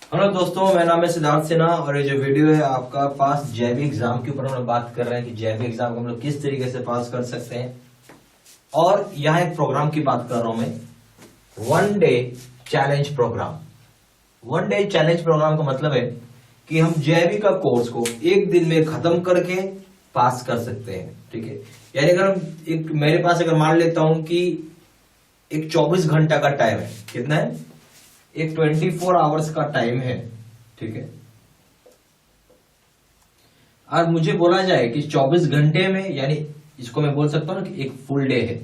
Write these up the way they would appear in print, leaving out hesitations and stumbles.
Hello दोस्तों, मेरा नाम है सिद्धार्थ सिन्हा और ये जो वीडियो है आपका पास जेबी एग्जाम के ऊपर हम लोग बात कर रहे हैं कि जेबी एग्जाम को हम लोग किस तरीके से पास कर सकते हैं। और यहाँ एक प्रोग्राम की बात कर रहा हूं मैं, one day challenge program. One day challenge program का मतलब है कि हम जेबी का कोर्स को एक दिन में खत्म करके पास कर सकते हैं। ठीक है, यानी अगर एक मेरे पास अगर मान लेता हूं कि एक 24 घंटा का टाइम है, कितना है, एक 24 आवर्स का टाइम है। ठीक है, और मुझे बोला जाए कि 24 घंटे में, यानी इसको मैं बोल सकता हूं ना कि एक फुल डे है,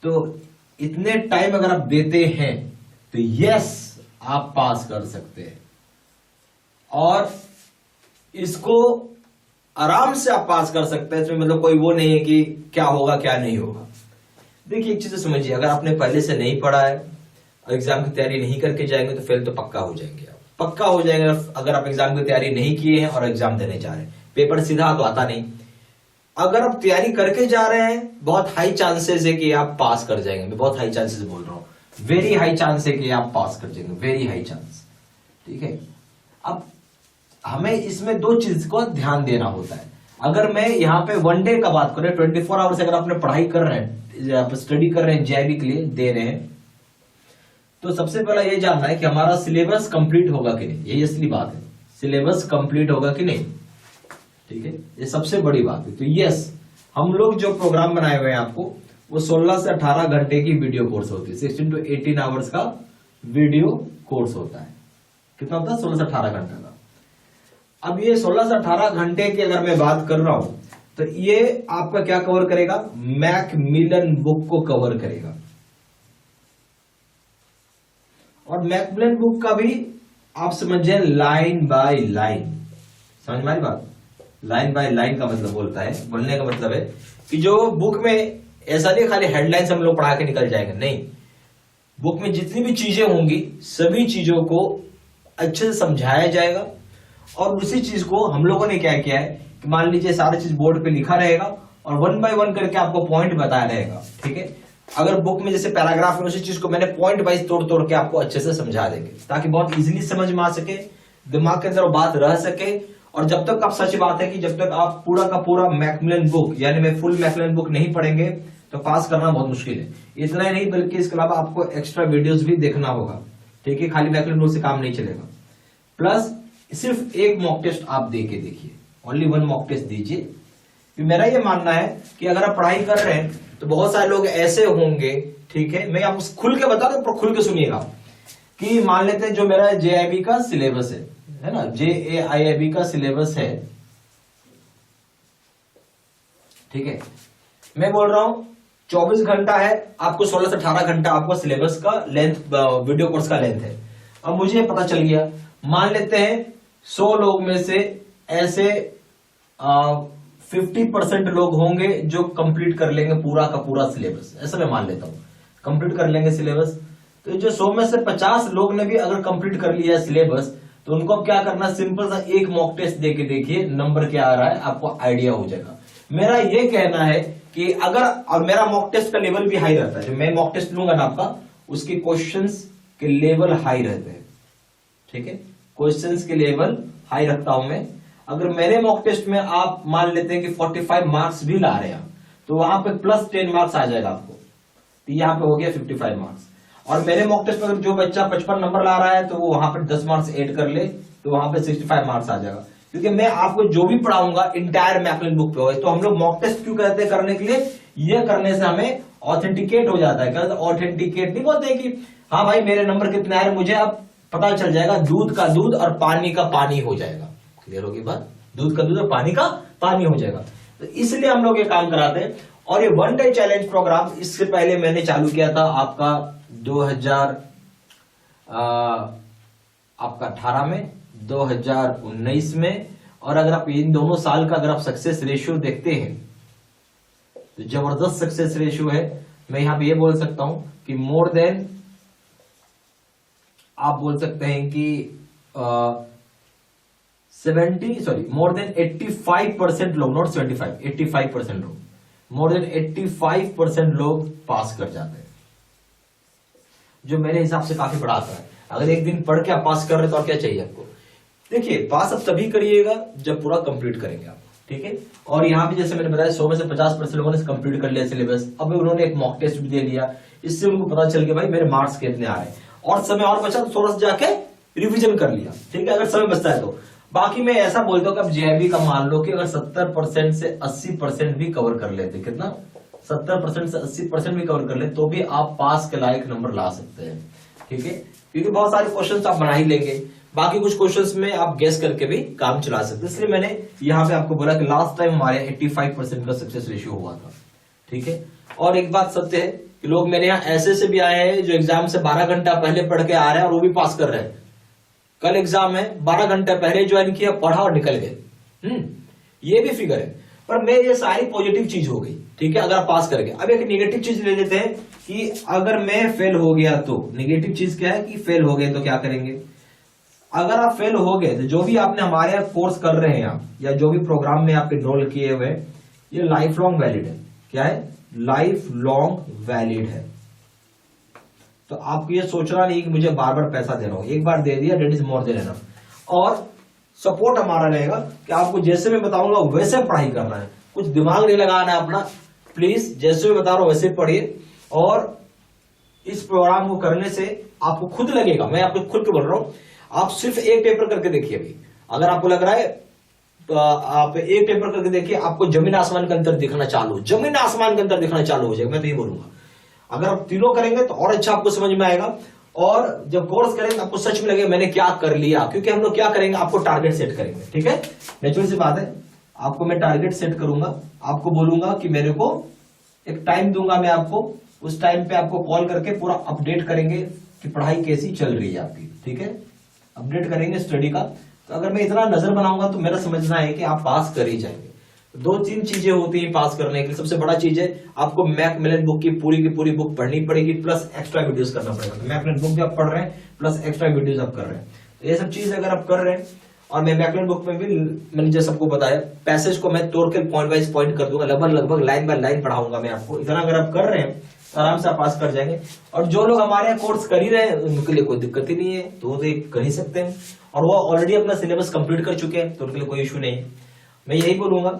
तो इतने टाइम अगर आप देते हैं तो यस आप पास कर सकते हैं। और इसको आराम से आप पास कर सकते हैं। इसमें मतलब कोई वो नहीं है कि क्या होगा क्या नहीं होगा। देखिए एक चीज समझिए, अगर आपने पहले से नहीं पढ़ा है, एग्जाम की तैयारी नहीं करके जाएंगे तो फेल तो पक्का हो जाएंगे। आप पक्का हो जाएंगे अगर आप एग्जाम की तैयारी नहीं किए हैं और एग्जाम देने जा रहे हैं। पेपर सीधा तो आता नहीं। अगर आप तैयारी करके जा रहे हैं, बहुत हाई चांसेस है कि आप पास कर जाएंगे। मैं बहुत हाई चांसेस बोल रहा हूं, वेरी हाई चांस है कि आप पास कर जाएंगे, वेरी हाई चांस। ठीक है, अब हमें इसमें दो चीज को ध्यान देना होता है। अगर मैं यहाँ पे वन डे का बात करें, 24 आवर्स अगर आपने पढ़ाई कर रहे हैं, आप स्टडी कर रहे हैं, जेबी के लिए दे रहे हैं, तो सबसे पहला ये जानना है कि हमारा सिलेबस कंप्लीट होगा कि नहीं। यही असली बात है, सिलेबस कंप्लीट होगा कि नहीं। ठीक है, ये सबसे बड़ी बात है। तो यस, हम लोग जो प्रोग्राम बनाए हुए हैं आपको, वो 16 से 18 घंटे की वीडियो कोर्स होती है। 16 to 18 आवर्स का वीडियो कोर्स होता है। कितना होता है? 16 से 18 घंटे का। अब ये 16 से 18 घंटे की अगर मैं बात कर रहा हूं तो ये आपका क्या कवर करेगा? मैकमिलन बुक को कवर करेगा। और मैकमिलन बुक का भी आप समझिए लाइन बाय लाइन। समझ में आई बात? लाइन बाय लाइन का मतलब बोलने का मतलब है कि जो बुक में, ऐसा नहीं खाली हेडलाइंस हम लोग पढ़ा के निकल जाएंगे, नहीं। बुक में जितनी भी चीजें होंगी सभी चीजों को अच्छे से समझाया जाएगा। और उसी चीज को हम लोगों ने क्या किया है कि मान लीजिए सारी चीज बोर्ड पे लिखा रहेगा और वन बाय वन करके आपको पॉइंट बताया रहेगा। ठीक है, अगर बुक में जैसे पैराग्राफ में, उसी चीज को मैंने पॉइंट वाइज तोड़ तोड़ के आपको अच्छे से समझा देंगे, ताकि बहुत इजीली समझ में आ सके, दिमाग के अंदर बात रह सके। और जब तक आप, सच बात है कि जब तक आप पूरा का पूरा मैकमिलन बुक, यानी मैं फुल मैकमिलन बुक नहीं पढ़ेंगे तो पास करना बहुत मुश्किल है। इतना ही नहीं बल्कि इसके अलावा आपको एक्स्ट्रा वीडियोस भी देखना होगा। ठीक है, खाली मैकमिलन बुक से काम नहीं चलेगा। प्लस सिर्फ एक मॉक टेस्ट आप दे के देखिए, ओनली वन मॉक टेस्ट दीजिए। मेरा ये मानना है कि अगर आप पढ़ाई कर रहे हैं तो बहुत सारे लोग ऐसे होंगे, ठीक है, मैं आपको खुल के बता रहा हूं, खुल के सुनिएगा, कि मान लेते हैं जो मेरा जेआईबी का सिलेबस है ना, जेएआईबी का सिलेबस है। ठीक है, मैं बोल रहा हूं 24 घंटा है, आपको 16 से 18 घंटा आपको सिलेबस का लेंथ, वीडियो कोर्स का लेंथ है। अब मुझे पता चल गया, मान लेते हैं 100 लोग में से ऐसे 50% लोग होंगे जो कंप्लीट कर लेंगे पूरा का पूरा सिलेबस। ऐसा मैं मान लेता हूं, कंप्लीट कर लेंगे सिलेबस। तो जो 100 में से 50 लोग ने भी अगर कंप्लीट कर लिया सिलेबस, तो उनको अब क्या करना, सिंपल सा एक मॉक टेस्ट देके देखिए, नंबर क्या आ रहा है आपको आइडिया हो जाएगा। मेरा ये कहना है कि अगर, और मेरा मॉक टेस्ट का लेवल भी हाई रहता है, जो मैं मॉक टेस्ट लूंगा ना आपका, उसके क्वेश्चंस के लेवल हाई रहते हैं। ठीक है, क्वेश्चंस के लेवल हाई रखता हूं मैं। अगर मेरे मॉक टेस्ट में आप मान लेते हैं कि 45 मार्क्स भी ला रहे हैं, तो वहां पे प्लस 10 मार्क्स आ जाएगा आपको, तो यहां पे हो गया 55 मार्क्स। और मेरे मॉक टेस्ट में अगर जो बच्चा 55 नंबर ला रहा है तो वो वहां पे 10 मार्क्स ऐड कर ले, तो वहां पे 65 मार्क्स आ जाएगा। क्योंकि मैं आपको जो भी पढ़ाऊंगा इंटायर मैकमिलन बुक पे होगा। तो हम लोग मॉक टेस्ट क्यों कहते हैं करने के लिए? ये करने से हमें ऑथेंटिकेट हो जाता है। ऑथेंटिकेट नहीं बोलते कि हाँ भाई मेरे नंबर कितने आए, मुझे अब पता चल जाएगा, दूध का दूध और पानी का पानी हो जाएगा। क्लियर होगी बात? दूध का दूध और पानी का पानी हो जाएगा। तो इसलिए हम लोग ये काम कराते हैं। और ये वन डे चैलेंज प्रोग्राम इससे पहले मैंने चालू किया था आपका 2018 में, 2019 में। और अगर आप इन दोनों साल का अगर आप सक्सेस रेशियो देखते हैं तो जबरदस्त सक्सेस रेशियो है। मैं यहां पे ये बोल सकता हूं कि मोर देन, आप बोल सकते हैं कि 85% लोग, नॉट 75, 85% लोग, मोर देन 85% लोग पास कर जाते हैं, जो मेरे हिसाब से काफी बड़ा आता है। अगर एक दिन पढ़ के आप पास कर रहे तो और क्या चाहिए आपको। देखिए पास आप तभी करिएगा जब पूरा कंप्लीट करेंगे आप, ठीक है। और यहाँ पे जैसे मैंने बताया 100 में से 50% लोगों ने कंप्लीट कर लिया सिलेबस। अब उन्होंने एक मॉक टेस्ट भी दे लिया, इससे उनको पता चल गया भाई मेरे मार्क्स कितने आ रहे हैं, और समय और बचा तो थोड़ा सा जाके रिविजन कर लिया, ठीक है, अगर समय बचता है तो। बाकी मैं ऐसा बोलता हूँ कि अब जेआईबी का मान लो कि अगर 70% से 80% भी कवर कर लेते, कितना 70% से 80% भी कवर कर ले तो भी आप पास के लायक नंबर ला सकते हैं, ठीक है, क्योंकि बहुत सारे क्वेश्चंस आप बना ही लेंगे। बाकी कुछ क्वेश्चंस में आप गेस करके भी काम चला सकते हैं। इसलिए मैंने यहाँ पे आपको बोला कि लास्ट टाइम हमारे 85% का सक्सेस रेशियो हुआ था, ठीक है। और एक बात सत्य है कि लोग मेरे यहाँ ऐसे से भी आए हैं जो एग्जाम से 12 घंटा पहले पढ़ के आ रहे हैं और वो भी पास कर रहे हैं। कल एग्जाम है, 12 घंटे पहले ज्वाइन किया, पढ़ा और निकल गए। ये भी फिगर है। पर मैं ये सारी पॉजिटिव चीज हो गई, ठीक है, अगर आप पास कर गए। अब एक नेगेटिव चीज ले लेते हैं कि अगर मैं फेल हो गया तो। नेगेटिव चीज क्या है कि फेल हो गए तो क्या करेंगे। अगर आप फेल हो गए तो जो भी आपने हमारे यहाँ कोर्स कर रहे हैं आप, या जो भी प्रोग्राम में आप एनरोल किए हुए, ये लाइफ लॉन्ग वैलिड है। क्या है, लाइफ लॉन्ग वैलिड है। तो आपको ये सोचना नहीं कि मुझे बार बार पैसा देना हो, एक बार दे दिया, that is more than enough. और सपोर्ट हमारा रहेगा कि आपको जैसे मैं बताऊंगा वैसे पढ़ाई करना है, कुछ दिमाग नहीं लगाना है अपना। प्लीज जैसे मैं बता रहा हूं वैसे पढ़िए। और इस प्रोग्राम को करने से आपको खुद लगेगा, मैं आपको खुद के बोल रहा हूं, आप सिर्फ एक पेपर करके देखिए। अभी अगर आपको लग रहा है तो आप एक पेपर करके देखिए, आपको जमीन आसमान का अंतर दिखना चालू, जमीन आसमान का अंतर दिखना चालू हो जाएगा। मैं तो ये बोलूंगा अगर आप तीनों करेंगे तो और अच्छा आपको समझ में आएगा। और जब कोर्स करेंगे आपको सच में लगेगा मैंने क्या कर लिया। क्योंकि हम लोग क्या करेंगे, आपको टारगेट सेट करेंगे, ठीक है, नेचुरल सी बात है। आपको मैं टारगेट सेट करूंगा, आपको बोलूंगा कि मेरे को एक टाइम दूंगा, मैं आपको उस टाइम पे आपको कॉल करके पूरा अपडेट करेंगे कि पढ़ाई कैसी चल रही है आपकी, ठीक है, अपडेट करेंगे स्टडी का। तो अगर मैं इतना नजर बनाऊंगा तो मेरा समझना है कि आप पास कर ही जाएंगे। 2-3 चीजें होती हैं पास करने के लिए। सबसे बड़ा चीज है आपको मैकमिलन बुक की पूरी बुक पढ़नी पड़ेगी, प्लस एक्स्ट्रा वीडियोस करना पड़ेगा। तो मैकमिलन बुक भी आप पढ़ रहे हैं, प्लस एक्स्ट्रा वीडियोस आप कर रहे हैं, तो ये सब चीज अगर आप कर रहे हैं। और मैं मैकमिलन बुक में भी मैंने जैसे सबको बताया, पैसेज को मैं तोड़ के पॉइंट वाइज पॉइंट कर दूंगा, लगभग लाइन बाय लाइन पढ़ाऊंगा मैं आपको। इतना अगर आप कर रहे हैं तो आराम से आप पास कर जाएंगे। और जो लोग हमारे यहाँ कोर्स कर ही रहे हैं उनके लिए कोई दिक्कत ही नहीं है, तो वो तो कर ही सकते हैं। और वो ऑलरेडी अपना सिलेबस कंप्लीट कर चुके हैं तो उनके लिए कोई इशू नहीं है। मैं यही बोलूंगा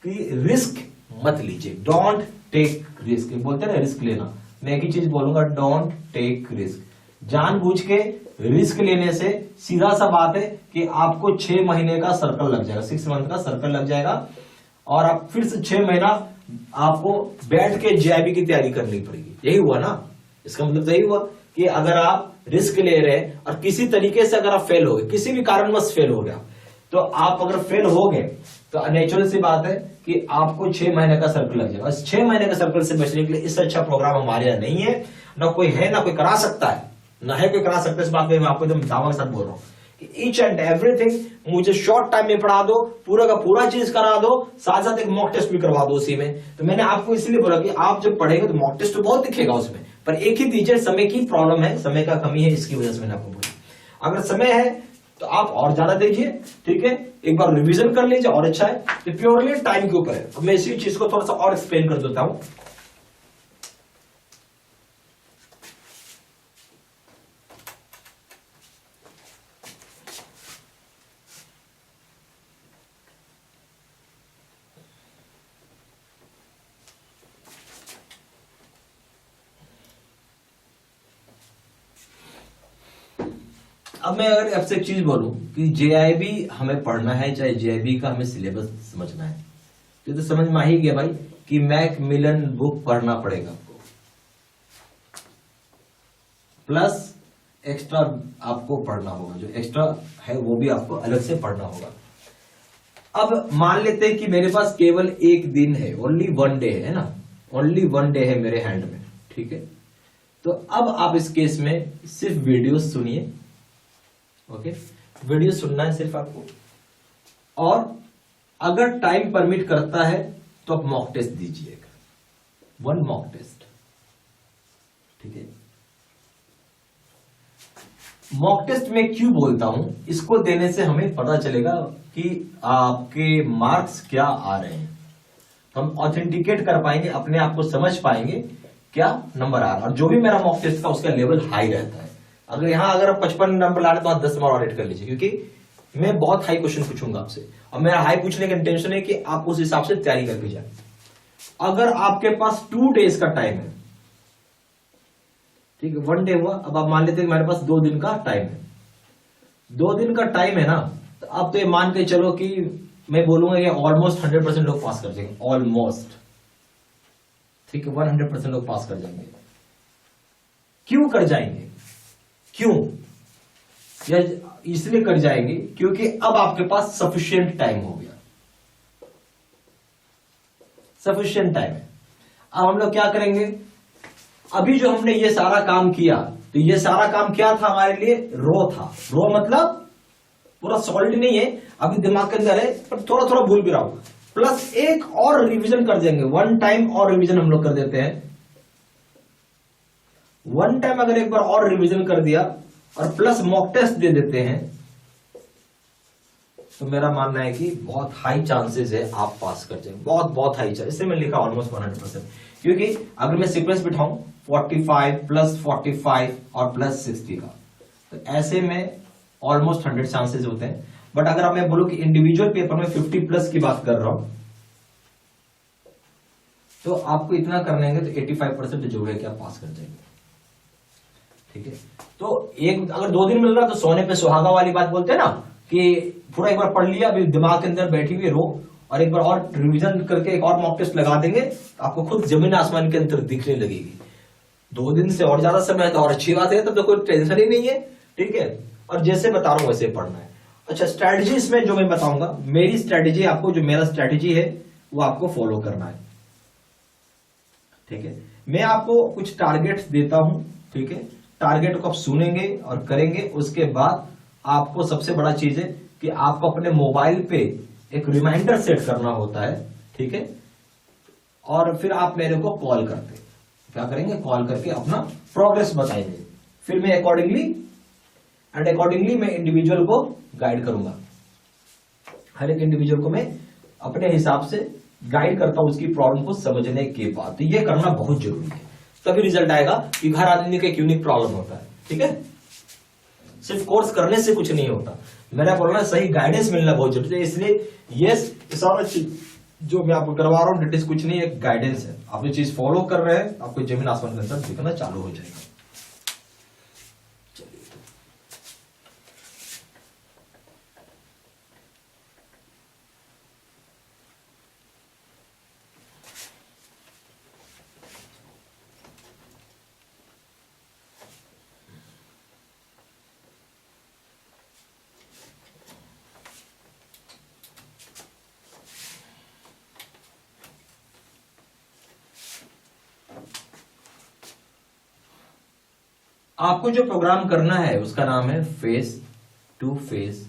कि रिस्क मत लीजिए, डोंट टेक रिस्क। बोलते हैं ना रिस्क लेना, मैं एक ही चीज बोलूंगा, डोंट टेक रिस्क। जानबूझ के रिस्क लेने से सीधा सा बात है कि आपको 6 महीने का सर्कल लग जाएगा, 6 मंथ का सर्कल लग जाएगा। और आप फिर से 6 महीना आपको बैठ के जेआईबी की तैयारी करनी पड़ेगी। यही हुआ ना, इसका मतलब यही हुआ कि अगर आप रिस्क ले रहे हैं और किसी तरीके से अगर आप फेल हो गए, किसी भी कारणवश फेल हो गया, तो आप अगर फेल हो गए तो नेचुरल सी बात है कि आपको 6 महीने का सर्कल लग जाएगा। 6 महीने का सर्कल से बचने के लिए इससे अच्छा प्रोग्राम हमारे यहाँ नहीं है, ना कोई है, ना कोई करा सकता है, ना है कोई करा सकता है। इस बात में मैं आपको एकदम दावा के साथ बोल रहा हूँ कि ईच एंड एवरीथिंग मुझे शॉर्ट टाइम में पढ़ा दो, पूरा का पूरा चीज करा दो, साथ साथ एक मॉक टेस्ट भी करवा दो उसी में। तो मैंने आपको इसलिए बोला कि आप जब पढ़ेंगे तो मॉक टेस्ट तो बहुत दिखेगा उसमें, पर एक ही दीजिए, समय की प्रॉब्लम है, समय का कमी है, इसकी वजह से मैंने आपको बोला। अगर समय है तो आप और ज्यादा देखिए, ठीक है, एक बार रिवीजन कर लीजिए और अच्छा है। तो प्योरली टाइम के ऊपर है। अब मैं इसी चीज को थोड़ा सा और एक्सप्लेन कर देता हूं। अब मैं अगर आपसे एक चीज बोलूं कि जेआईबी हमें पढ़ना है, चाहे जेआईबी का हमें सिलेबस समझना है, तो समझ में आ ही गया भाई कि मैकमिलन बुक पढ़ना पड़ेगा आपको, प्लस एक्स्ट्रा आपको पढ़ना होगा, जो एक्स्ट्रा है वो भी आपको अलग से पढ़ना होगा। अब मान लेते हैं कि मेरे पास केवल एक दिन है, ओनली 1 डे है ना, ओनली 1 डे है मेरे हैंड में, ठीक है। तो अब आप इस केस में सिर्फ वीडियो सुनिए, ओके, वीडियो सुनना है सिर्फ आपको। और अगर टाइम परमिट करता है तो आप मॉक टेस्ट दीजिएगा, 1 मॉक टेस्ट, ठीक है। मॉक टेस्ट में क्यों बोलता हूं, इसको देने से हमें पता चलेगा कि आपके मार्क्स क्या आ रहे हैं। हम ऑथेंटिकेट कर पाएंगे, अपने आप को समझ पाएंगे क्या नंबर आ रहा है। और जो भी मेरा मॉक टेस्ट था उसका लेवल हाई रहता है, अगर यहाँ अगर आप 55 नंबर ला रहे तो आप 10 नंबर और एड कर लीजिए, क्योंकि मैं बहुत हाई क्वेश्चन पूछूंगा आपसे, और मेरा हाई पूछने का इंटेंशन है कि आप उस हिसाब से तैयारी करके जाए। अगर आपके पास 2 डेज का टाइम है, ठीक है, 1 डे हुआ, अब आप मान लेते हैं मेरे पास 2 दिन का टाइम है, 2 दिन का टाइम है ना, तो आप तो ये मान के चलो कि मैं बोलूंगा कि ऑलमोस्ट 100% लोग पास कर जाएंगे, ऑलमोस्ट, ठीक है, 100% लोग पास कर जाएंगे। क्यों कर जाएंगे? क्यों? या इसलिए कर जाएंगे क्योंकि अब आपके पास सफिशिएंट टाइम हो गया, सफिशिएंट टाइम है। अब हम लोग क्या करेंगे, अभी जो हमने ये सारा काम किया, तो ये सारा काम क्या था हमारे लिए? रो था। रो मतलब पूरा सॉलिड नहीं है, अभी दिमाग के अंदर है, पर थोड़ा थोड़ा भूल भी रहा हूं, प्लस एक और रिवीजन कर देंगे, 1 टाइम और रिवीजन हम लोग कर देते हैं। 1 टाइम अगर एक बार और रिवीजन कर दिया और प्लस मॉक टेस्ट दे देते हैं, तो मेरा मानना है कि बहुत हाई चांसेस है आप पास कर जाएंगे, बहुत बहुत हाई चांसेस। इसलिए मैं लिखा ऑलमोस्ट 100%, क्योंकि अगर मैं सीक्वेंस बिठाऊं 45 प्लस 45 और प्लस 60 का, तो ऐसे में ऑलमोस्ट 100 चांसेस होते हैं। बट अगर मैं बोलूं कि इंडिविजुअल पेपर में 50 प्लस की बात कर रहा हूं, तो आपको इतना करने तो 85% जरूर है कि आप पास कर जाएंगे, ठीक है। तो एक अगर 2 दिन मिल रहा तो सोने पे सुहागा वाली बात बोलते हैं ना, कि पूरा एक बार पढ़ लिया, अभी दिमाग के अंदर बैठी हुई रो, और एक बार और रिवीजन करके एक और मॉक टेस्ट लगा देंगे, तो आपको खुद जमीन आसमान के अंदर दिखने लगेगी। 2 दिन से और ज्यादा समय है तो और अच्छी बात है, तब तो कोई टेंशन ही नहीं है, ठीक है। और जैसे बता रहा हूं वैसे पढ़ना है। अच्छा, स्ट्रैटेजी इसमें जो मैं बताऊंगा, मेरी स्ट्रैटेजी आपको, जो मेरा स्ट्रैटेजी है वो आपको फॉलो करना है, ठीक है। मैं आपको कुछ टारगेट्स देता हूं, ठीक है, टारगेट को आप सुनेंगे और करेंगे। उसके बाद आपको सबसे बड़ा चीज है कि आपको अपने मोबाइल पे एक रिमाइंडर सेट करना होता है, ठीक है। और फिर आप मेरे को कॉल करते, क्या करेंगे, कॉल करके अपना प्रोग्रेस बताएंगे, फिर मैं अकॉर्डिंगली मैं इंडिविजुअल को गाइड करूंगा। हर एक इंडिविजुअल को मैं अपने हिसाब से गाइड करता हूं उसकी प्रॉब्लम को समझने के बाद। तो ये करना बहुत जरूरी है, तभी रिजल्ट आएगा कि हर आदमी का एक यूनिक प्रॉब्लम होता है, ठीक है। सिर्फ कोर्स करने से कुछ नहीं होता, मेरा बोलना सही गाइडेंस मिलना बहुत जरूरी है। इसलिए ये सारा चीज जो मैं आपको करवा रहा हूं, डिटेल्स कुछ नहीं, एक गाइडेंस है। आप ये चीज फॉलो कर रहे हैं, आपको जमीन आसमान के अंदर दिखना चालू हो जाएगा। आपको जो प्रोग्राम करना है उसका नाम है face to face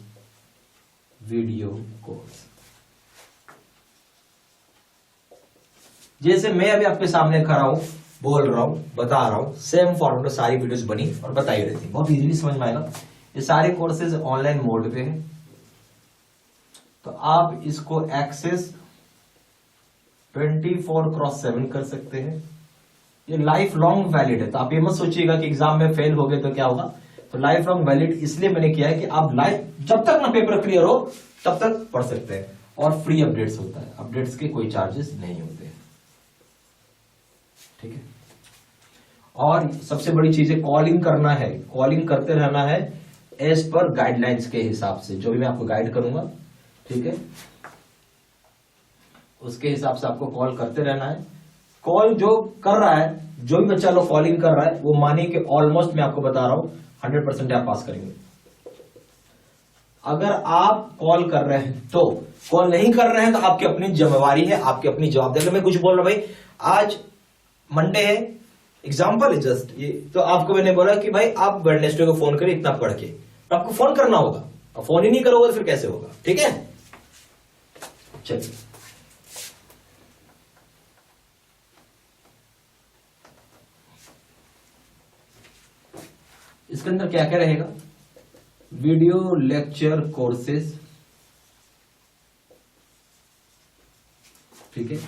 video course. जैसे मैं अभी आपके सामने खड़ा हूं, बोल रहा हूं, बता रहा हूं, सेम फॉर्मेट में सारी वीडियोस बनी और बताई रहती है, बहुत इजीली समझ में आएगा। ये सारे कोर्सेज ऑनलाइन मोड पे है, तो आप इसको एक्सेस 24/7 कर सकते हैं। ये लाइफ लॉन्ग वैलिड है, तो आप ये मत सोचिएगा कि एग्जाम में फेल हो गए तो क्या होगा। तो लाइफ लॉन्ग वैलिड इसलिए मैंने किया है कि आप लाइफ जब तक ना पेपर क्लियर हो तब तक पढ़ सकते हैं, और फ्री अपडेट्स होता है, अपडेट्स के कोई चार्जेस नहीं होते हैं, ठीक है। और सबसे बड़ी चीज है कॉलिंग करना है, कॉलिंग करते रहना है एज पर गाइडलाइंस के हिसाब से, जो भी मैं आपको गाइड करूंगा, ठीक है, उसके हिसाब से आपको कॉल करते रहना है। कॉल जो कर रहा है, जो भी बच्चा लोग कॉलिंग कर रहा है, वो मानिए कि ऑलमोस्ट मैं आपको बता रहा हूं 100% आप पास करेंगे। अगर आप कॉल कर रहे हैं तो, कॉल नहीं कर रहे हैं तो आपकी अपनी जिम्मेवारी है, आपकी अपनी जवाबदारी। मैं कुछ बोल रहा हूं भाई, आज मंडे है, एग्जाम्पल है जस्ट ये, तो आपको मैंने बोला कि भाई आप वेडनेसडे को फोन करें इतना पढ़ के, तो आपको फोन करना होगा, अब फोन ही नहीं करोगे तो फिर कैसे होगा, ठीक है। चलिए, इसके अंदर क्या क्या रहेगा, वीडियो लेक्चर कोर्सेज, ठीक है,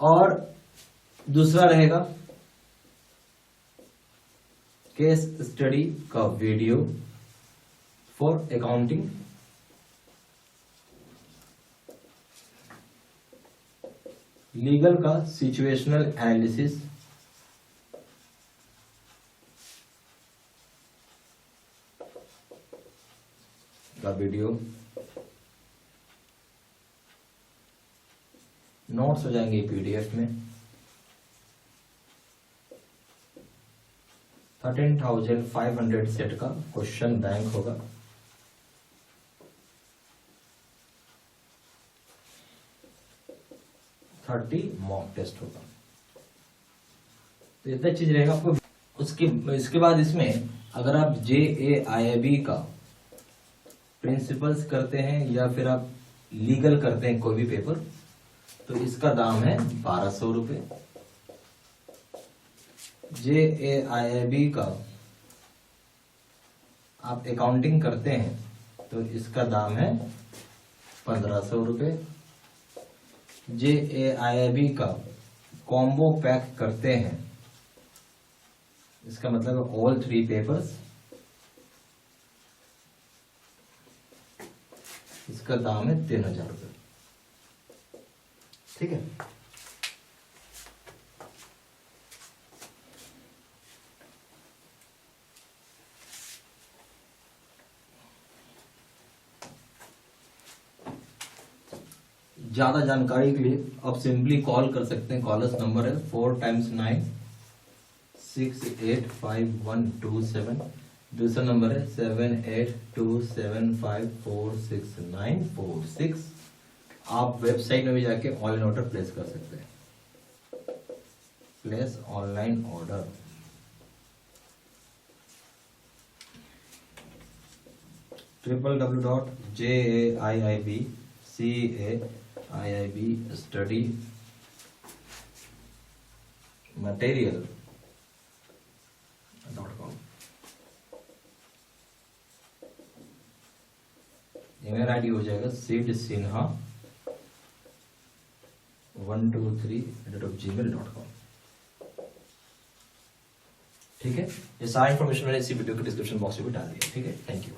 और दूसरा रहेगा केस स्टडी का वीडियो फॉर अकाउंटिंग, लीगल का सिचुएशनल एनालिसिस, का वीडियो, नोट्स हो जाएंगे पीडीएफ में, 13,500 सेट का क्वेश्चन बैंक होगा, मॉक टेस्ट होगा। तो इतना चीज रहेगा आपको। इसके बाद इसमें अगर आप JAIIB का प्रिंसिपल्स करते हैं या फिर आप लीगल करते हैं कोई भी पेपर, तो इसका दाम है 1200 रुपये। JAIIB का आप अकाउंटिंग करते हैं तो इसका दाम है 1500 रुपये। JAIIB का कॉम्बो पैक करते हैं, इसका मतलब ऑल 3 पेपर्स, इसका दाम है 3000 रुपये। ठीक है। ज्यादा जानकारी के लिए आप सिंपली कॉल कर सकते हैं। कॉलर्स नंबर है 4 × 9 6855127। दूसरा नंबर है 7827546946। आप वेबसाइट में भी जाके ऑनलाइन ऑर्डर प्लेस कर सकते हैं। Place online order. www.JAIIBCAIIB email ID हो जाएगा sidsinha123@gmail.com। ठीक है। ये सारा इंफॉर्मेशन मैंने इसी वीडियो के डिस्क्रिप्शन बॉक्स में भी डाल दिया। ठीक है। Thank you.